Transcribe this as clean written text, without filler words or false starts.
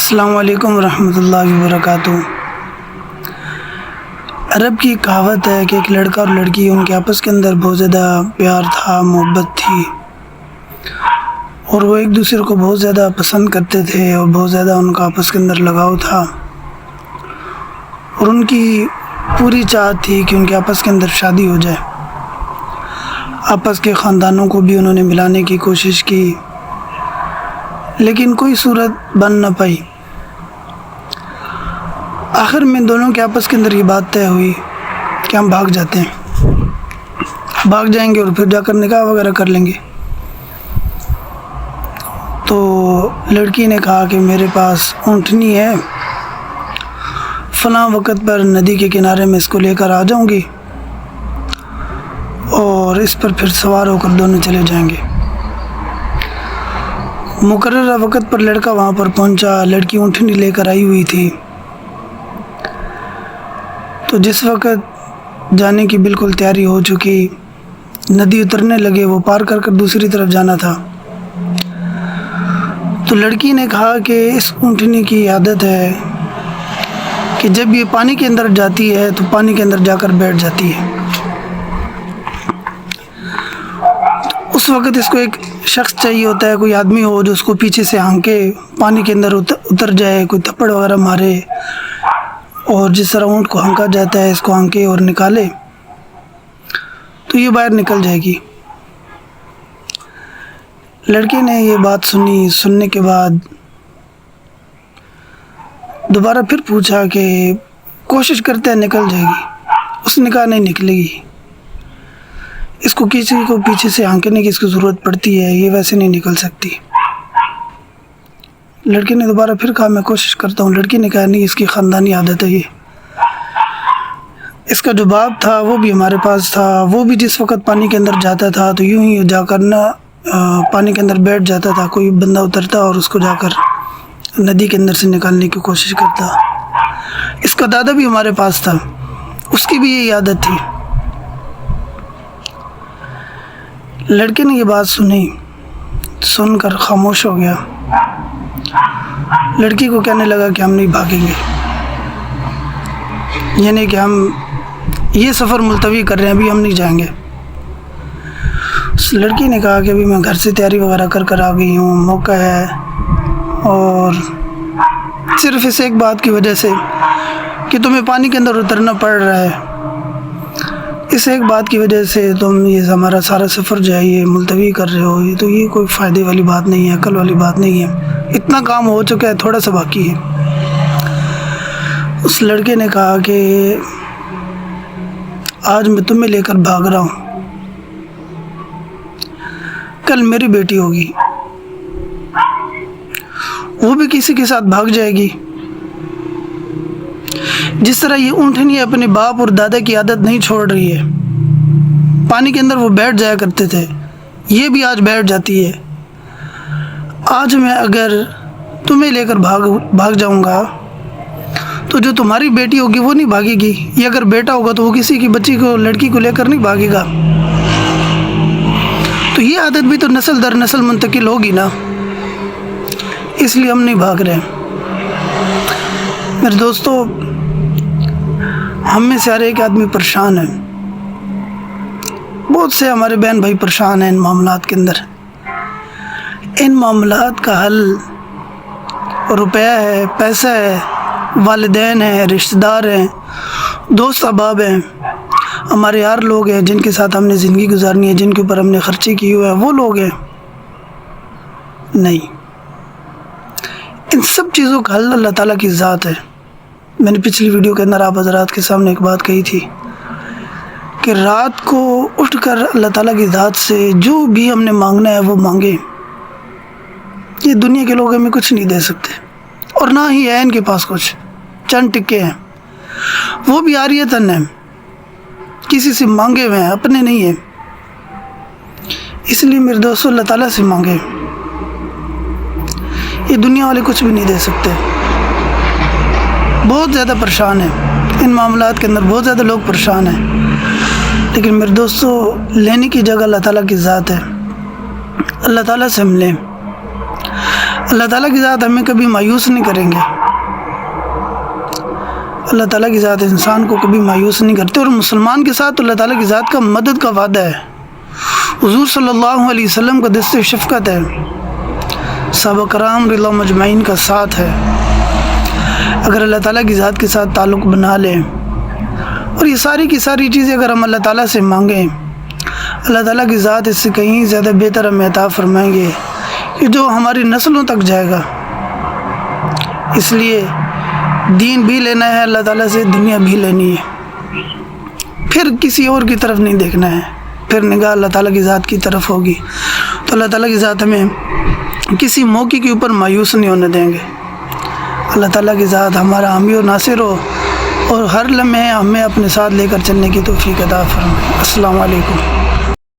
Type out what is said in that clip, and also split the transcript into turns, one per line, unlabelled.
السلام علیکم ورحمۃ اللہ وبرکاتہ۔ عرب کی کہاوت ہے کہ ایک لڑکا اور لڑکی ان کے آپس کے اندر بہت زیادہ پیار تھا، محبت تھی، اور وہ ایک دوسرے کو بہت زیادہ پسند کرتے تھے اور بہت زیادہ ان کا آپس کے اندر لگاؤ تھا، اور ان کی پوری چاہت تھی کہ ان کے آپس کے اندر شادی ہو جائے۔ آپس کے خاندانوں کو بھی انہوں نے ملانے کی کوشش کی، لیکن کوئی صورت بن نہ پائی۔ آخر میں دونوں کے آپس کے اندر یہ بات طے ہوئی کہ ہم بھاگ جاتے ہیں، بھاگ جائیں گے اور پھر جا کر نکاح وغیرہ کر لیں گے۔ تو لڑکی نے کہا کہ میرے پاس اونٹنی ہے، فلاں وقت پر ندی کے کنارے میں اس کو لے کر آ جاؤں گی اور اس پر پھر سوار ہو کر دونوں چلے جائیں گے۔ مقررہ وقت پر لڑکا وہاں پر پہنچا، لڑکی اونٹنی لے کر آئی ہوئی تھی۔ تو جس وقت جانے کی بالکل تیاری ہو چکی، ندی اترنے لگے، وہ پار کر کر دوسری طرف جانا تھا، تو لڑکی نے کہا کہ اس اونٹنی کی عادت ہے کہ جب یہ پانی کے اندر جاتی ہے تو پانی کے اندر جا کر بیٹھ جاتی ہے۔ اس وقت اس کو ایک شخص چاہیے ہوتا ہے، کوئی آدمی ہو جو اس کو پیچھے سے ہانکے پانی کے اندر اتر جائے، کوئی تھپڑ وغیرہ مارے، اور جس طرح اونٹ کو ہانکا جاتا ہے اس کو ہانکے اور نکالے تو یہ باہر نکل جائے گی۔ لڑکے نے یہ بات سنی، سننے کے بعد دوبارہ پھر پوچھا کہ کوشش کرتے ہیں نکل جائے گی۔ اس نے کہا نہیں نکلے گی، اس کو کسی کو پیچھے سے ہانکنے کی اس کی ضرورت پڑتی ہے، یہ ویسے نہیں نکل سکتی۔ لڑکے نے دوبارہ پھر کہا میں کوشش کرتا ہوں۔ لڑکی نے کہا نہیں، اس کی خاندانی عادت ہے یہ۔ اس کا جو باپ تھا وہ بھی ہمارے پاس تھا، وہ بھی جس وقت پانی کے اندر جاتا تھا تو یوں ہی جا کر نہ پانی کے اندر بیٹھ جاتا تھا، کوئی بندہ اترتا اور اس کو جا کر ندی کے اندر سے نکالنے کی کوشش کرتا۔ اس کا دادا بھی ہمارے پاس تھا، اس کی بھی یہی عادت تھی۔ لڑکے نے یہ بات سنی، سن کر خاموش ہو گیا۔ لڑکی کو کہنے لگا کہ ہم نہیں بھاگیں گے، یعنی کہ ہم یہ سفر ملتوی کر رہے ہیں، ابھی ہم نہیں جائیں گے۔ اس لڑکی نے کہا کہ ابھی میں گھر سے تیاری وغیرہ کر آ گئی ہوں، موقع ہے، اور صرف اس ایک بات کی وجہ سے کہ تمہیں پانی کے اندر اترنا پڑ رہا ہے، اس ایک بات کی وجہ سے تم یہ ہمارا سارا سفر جو ہے یہ ملتوی کر رہے ہو، تو یہ کوئی فائدے والی بات نہیں ہے، عقل والی بات نہیں ہے، اتنا کام ہو چکا ہے، تھوڑا سا باقی ہے۔ اس لڑکے نے کہا کہ آج میں تمہیں لے کر بھاگ رہا ہوں، کل میری بیٹی ہوگی، وہ بھی کسی کے ساتھ بھاگ جائے گی۔ جس طرح یہ اونٹنی اپنے باپ اور دادا کی عادت نہیں چھوڑ رہی ہے، پانی کے اندر وہ بیٹھ جایا کرتے تھے، یہ بھی آج بیٹھ جاتی ہے۔ آج میں اگر تمہیں لے کر بھاگ جاؤں گا تو جو تمہاری بیٹی ہوگی وہ نہیں بھاگے گی، یہ اگر بیٹا ہوگا تو وہ کسی کی بچی کو، لڑکی کو لے کر نہیں بھاگے گا، تو یہ عادت بھی تو نسل در نسل منتقل ہوگی نا، اس لیے ہم نہیں بھاگ رہے۔ میرے دوستو، ہم میں سے ہر ایک آدمی پریشان ہے، بہت سے ہمارے بہن بھائی پریشان ہیں ان معاملات کے اندر۔ ان معاملات کا حل روپیہ ہے، پیسہ ہے، والدین ہیں، رشتہ دار ہیں، دوست احباب ہیں، ہمارے یار لوگ ہیں جن کے ساتھ ہم نے زندگی گزارنی ہے، جن کے اوپر ہم نے خرچے کیے ہوئے ہیں، وہ لوگ ہیں۔ نہیں، ان سب چیزوں کا حل اللہ تعالیٰ کی ذات ہے۔ میں نے پچھلی ویڈیو کے اندر آپ حضرات کے سامنے ایک بات کہی تھی کہ رات کو اٹھ کر اللہ تعالیٰ کی ذات سے جو بھی ہم نے مانگنا ہے وہ مانگے۔ یہ دنیا کے لوگ ہمیں کچھ نہیں دے سکتے، اور نہ ہی ہے ان کے پاس کچھ، چند ٹکے ہیں، وہ بھی عاریتاً ہیں، کسی سے مانگے ہوئے ہیں، اپنے نہیں ہیں۔ اس لیے میرے دوستو، اللہ تعالیٰ سے مانگے، یہ دنیا والے کچھ بھی نہیں دے سکتے۔ بہت زیادہ پریشان ہیں ان معاملات کے اندر، بہت زیادہ لوگ پریشان ہیں، لیکن میرے دوستو لینے کی جگہ اللہ تعالیٰ کی ذات ہے۔ اللہ تعالیٰ سے ہم لیں۔ اللہ تعالیٰ کی ذات ہمیں کبھی مایوس نہیں کریں گے، اللہ تعالیٰ کی ذات انسان کو کبھی مایوس نہیں کرتے، اور مسلمان کے ساتھ اللہ تعالیٰ کی ذات کا مدد کا وعدہ ہے۔ حضور صلی اللہ علیہ وسلم کا دست شفقت ہے، صحابہ کرام رضی اللہ مجمعین کا ساتھ ہے۔ اگر اللہ تعالیٰ کی ذات کے ساتھ تعلق بنا لیں اور یہ ساری کی ساری چیزیں اگر ہم اللہ تعالیٰ سے مانگیں، اللہ تعالیٰ کی ذات اس سے کہیں زیادہ بہتر ہمیں عطا فرمائیں گے کہ جو ہماری نسلوں تک جائے گا۔ اس لیے دین بھی لینا ہے اللہ تعالیٰ سے، دنیا بھی لینی ہے، پھر کسی اور کی طرف نہیں دیکھنا ہے، پھر نگاہ اللہ تعالیٰ کی ذات کی طرف ہوگی۔ تو اللہ تعالیٰ کی ذات ہمیں کسی موقع کے اوپر مایوس نہیں ہونے دیں گے۔ اللہ تعالیٰ کی ذات ہمارا حامی و ناصر ہو اور ہر لمحے ہمیں اپنے ساتھ لے کر چلنے کی توفیق عطا فرمائے۔ السلام علیکم۔